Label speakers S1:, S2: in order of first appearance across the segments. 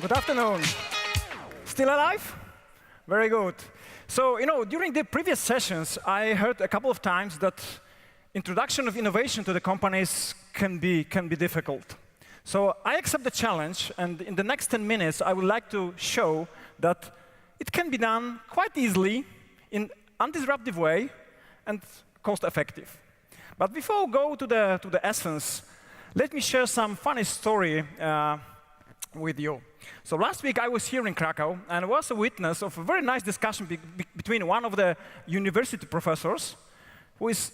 S1: Good afternoon. Still alive? Very good. So, during the previous sessions, I heard a couple of times that introduction of innovation to the companies can be difficult. So I accept the challenge, and in the next 10 minutes, I would like to show that it can be done quite easily in undisruptive way and cost-effective. But before we go to the essence, let me share some funny story with you. So last week I was here in Krakow and was a witness of a very nice discussion between one of the university professors, who is,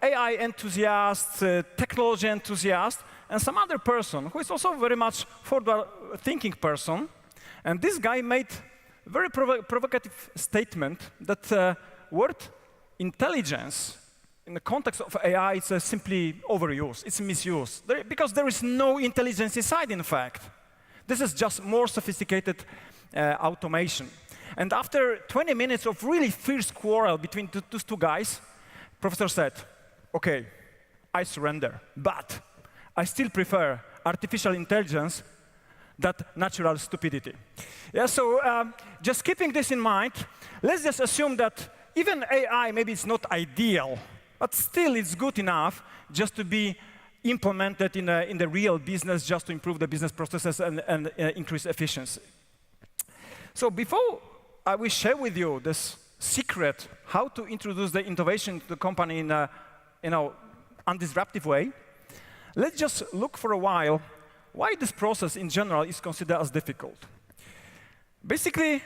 S1: AI enthusiast, technology enthusiast, and some other person who is also very much forward-thinking person. And this guy made a very provocative statement that word intelligence in the context of AI is simply overuse, it's misuse, because there is no intelligence inside, in fact. This is just more sophisticated automation. And after 20 minutes of really fierce quarrel between those two guys, professor said, okay, I surrender, but I still prefer artificial intelligence than natural stupidity. Yeah, so just keeping this in mind, let's just assume that even AI, maybe it's not ideal, but still it's good enough just to be implemented in the real business, just to improve the business processes and increase efficiency. So before I will share with you this secret, how to introduce the innovation to the company in a undisruptive way, let's just look for a while why this process in general is considered as difficult. Basically,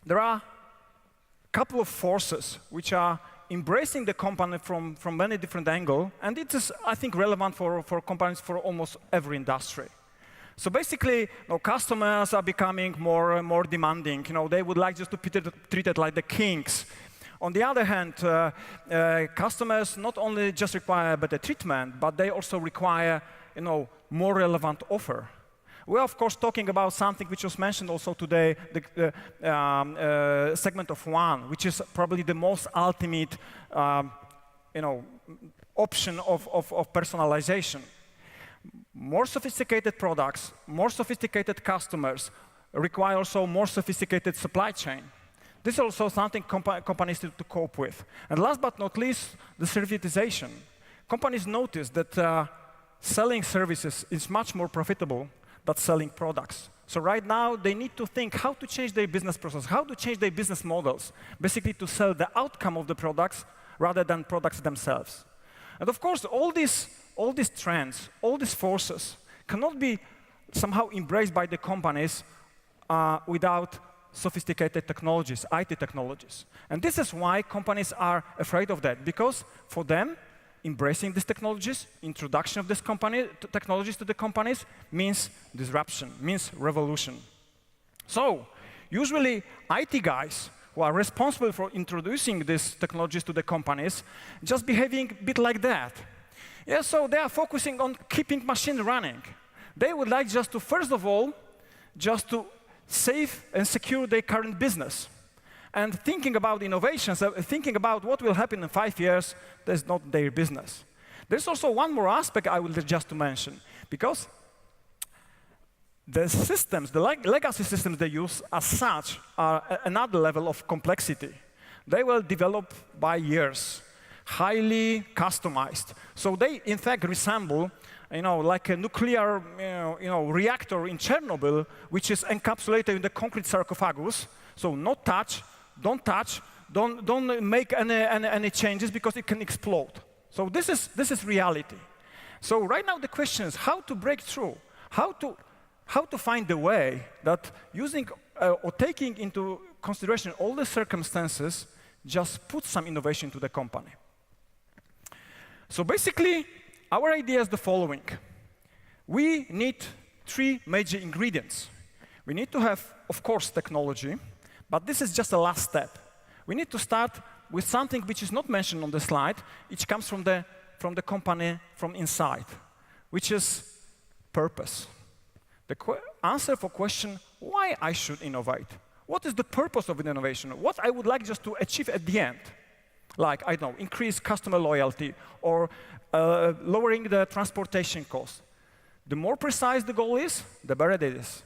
S1: there are a couple of forces which are embracing the company from many different angles, and it is, I think, relevant for companies for almost every industry. So basically, customers are becoming more demanding. They would like just to be treated like the kings. On the other hand, customers not only just require better treatment, but they also require, more relevant offer. We're, of course, talking about something which was mentioned also today, the segment of one, which is probably the most ultimate, option of personalization. More sophisticated products, more sophisticated customers require also more sophisticated supply chain. This is also something companies need to cope with. And last but not least, the servitization. Companies notice that selling services is much more profitable than selling products. So right now, they need to think how to change their business process, how to change their business models, basically to sell the outcome of the products rather than products themselves. And of course, all these trends, all these forces cannot be somehow embraced by the companies without sophisticated technologies, IT technologies. And this is why companies are afraid of that, because for them, embracing these technologies, introduction of this technologies to the companies means disruption, means revolution. So usually IT guys who are responsible for introducing these technologies to the companies just behaving a bit like that. Yeah, so they are focusing on keeping machine running. They would like just to, first of all, just to save and secure their current business. And thinking about innovations, thinking about what will happen in 5 years, that's not their business. There's also one more aspect I will just to mention, because the systems, the legacy systems they use as such are another level of complexity. They will develop by years, highly customized. So they, in fact, resemble like a nuclear reactor in Chernobyl, which is encapsulated in the concrete sarcophagus. So not touch, don't touch, don't make any changes because it can explode. So this is reality. So right now the question is how to break through, how to find a way that using or taking into consideration all the circumstances just put some innovation to the company. So basically, our idea is the following. We need 3 major ingredients. We need to have, of course, technology, but this is just the last step. We need to start with something which is not mentioned on the slide, which comes from the company from inside, which is purpose. The answer for question, why I should innovate? What is the purpose of an innovation? What I would like just to achieve at the end? Like, I don't know, increase customer loyalty or lowering the transportation cost. The more precise the goal is, the better it is.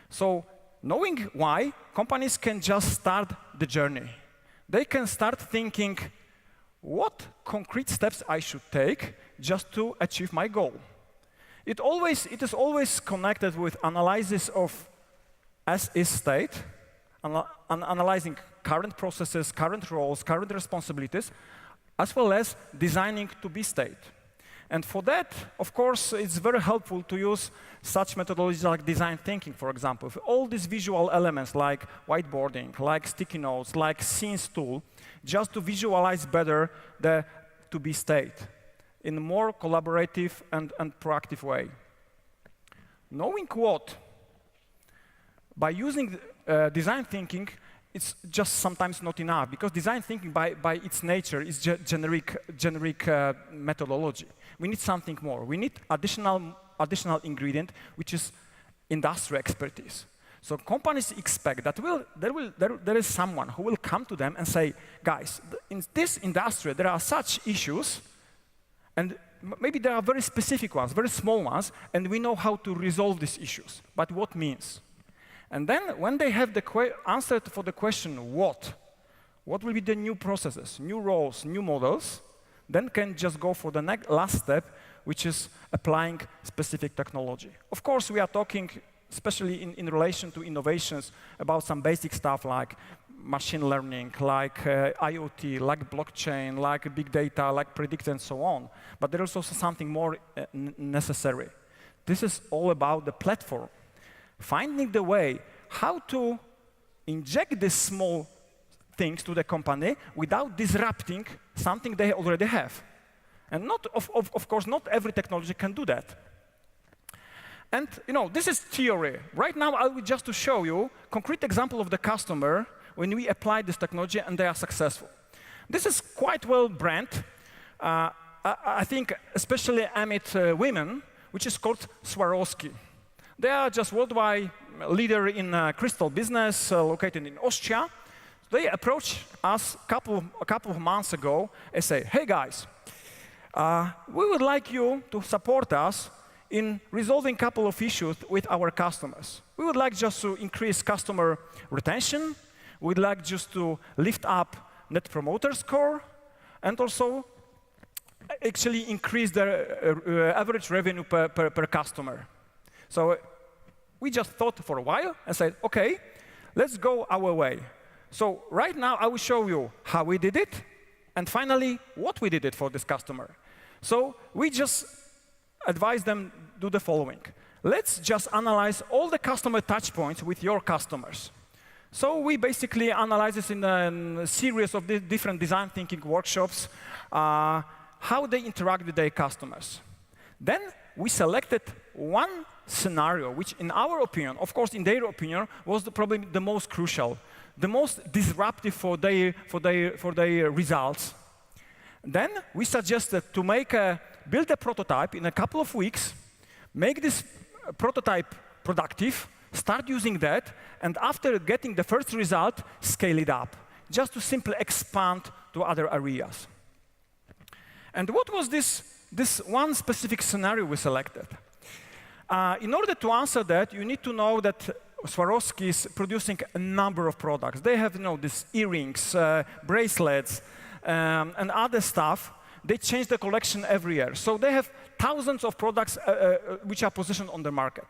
S1: So knowing why, companies can just start the journey. They can start thinking, what concrete steps I should take just to achieve my goal. It is always connected with analysis of as-is state, analyzing current processes, current roles, current responsibilities, as well as designing to-be state. And for that, of course, it's very helpful to use such methodologies like design thinking, for example. All these visual elements like whiteboarding, like sticky notes, like scenes tool, just to visualize better the to-be state in a more collaborative and proactive way. Knowing what, by using design thinking, it's just sometimes not enough, because design thinking by its nature is generic methodology. We need something more. We need additional ingredient, which is industry expertise. So companies expect that there is someone who will come to them and say, guys, in this industry, there are such issues, and maybe there are very specific ones, very small ones, and we know how to resolve these issues. But what means? And then when they have the answer for the question, what will be the new processes, new roles, new models, then can just go for the last step, which is applying specific technology. Of course, we are talking, especially in relation to innovations, about some basic stuff like machine learning, like IoT, like blockchain, like big data, like predict, and so on. But there is also something more necessary. This is all about the platform. Finding the way how to inject these small things to the company without disrupting something they already have. And of course, not every technology can do that. And this is theory. Right now, I will just to show you concrete example of the customer when we apply this technology and they are successful. This is quite well brand. I think especially amid women, which is called Swarovski. They are just worldwide leader in crystal business, located in Austria. They approached us a couple of months ago and say, hey guys, we would like you to support us in resolving a couple of issues with our customers. We would like just to increase customer retention. We'd like just to lift up Net Promoter Score, and also actually increase the average revenue per customer. So we just thought for a while and said, OK, let's go our way. So right now, I will show you how we did it, and finally, what we did it for this customer. So we just advise them do the following. Let's just analyze all the customer touch points with your customers. So we basically analyze this in a series of different design thinking workshops, how they interact with their customers. Then we selected one scenario, which in our opinion, of course in their opinion, was probably the most crucial, the most disruptive for their results. Then we suggested to build a prototype in a couple of weeks, make this prototype productive, start using that, and after getting the first result, scale it up, just to simply expand to other areas. And what was this one specific scenario we selected? In order to answer that, you need to know that Swarovski is producing a number of products. They have, these earrings, bracelets, and other stuff. They change the collection every year. So they have thousands of products which are positioned on the market.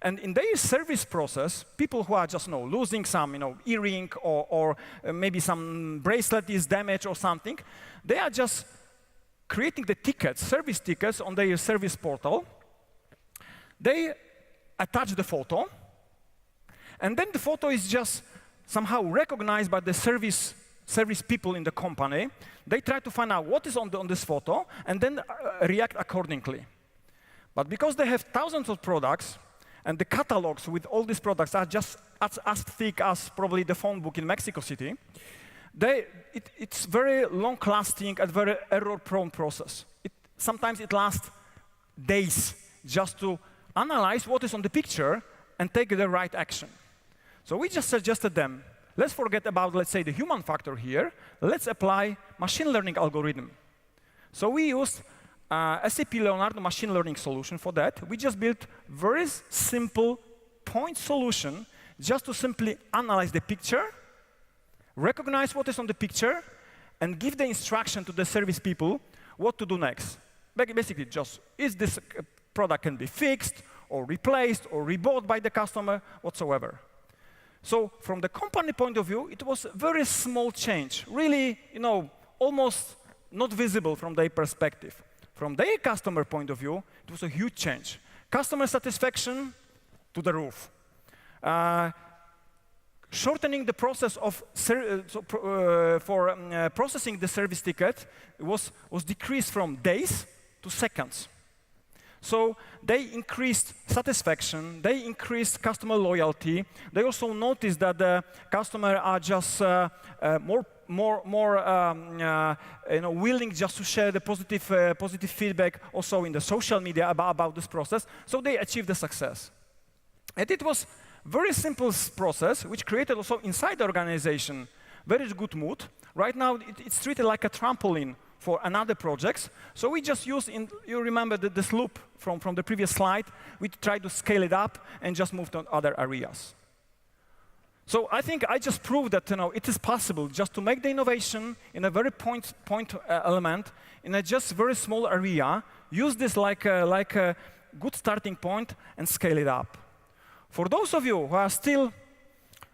S1: And in their service process, people who are just losing some earring or maybe some bracelet is damaged or something, they are just creating the tickets, service tickets on their service portal. They attach the photo, and then the photo is just somehow recognized by the service people in the company. They try to find out what is on this photo and then react accordingly. But because they have thousands of products, and the catalogs with all these products are just as thick as probably the phone book in Mexico City, it's very long-lasting and very error-prone process. Sometimes it lasts days just to analyze what is on the picture and take the right action. So we just suggested them, let's forget about, let's say, the human factor here. Let's apply machine learning algorithm. So we used SAP Leonardo machine learning solution for that. We just built very simple point solution just to simply analyze the picture, recognize what is on the picture, and give the instruction to the service people what to do next. Basically, just is this product can be fixed, or replaced, or rebought by the customer, whatsoever. So from the company point of view, it was a very small change, really, almost not visible from their perspective. From their customer point of view, it was a huge change. Customer satisfaction to the roof. Shortening the process of processing the service ticket was decreased from days to seconds. So they increased satisfaction, they increased customer loyalty. They also noticed that the customers are just more willing just to share the positive feedback also in the social media about this process. So they achieved the success. And it was very simple process, which created also inside the organization very good mood. Right now, it's treated like a trampoline for another projects. So we just use, you remember this loop from the previous slide, we try to scale it up and just move to other areas. So I think I just proved that it is possible just to make the innovation in a very point element in a just very small area, use this like a good starting point and scale it up. For those of you who are still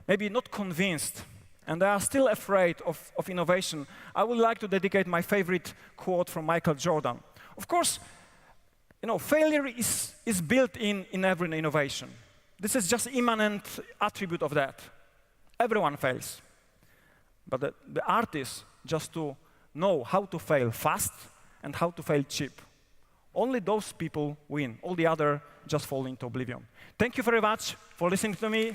S1: maybe not convinced and they are still afraid of innovation, I would like to dedicate my favorite quote from Michael Jordan. Of course, failure is built in every innovation. This is just immanent attribute of that. Everyone fails. But the art is just to know how to fail fast and how to fail cheap. Only those people win. All the other just fall into oblivion. Thank you very much for listening to me.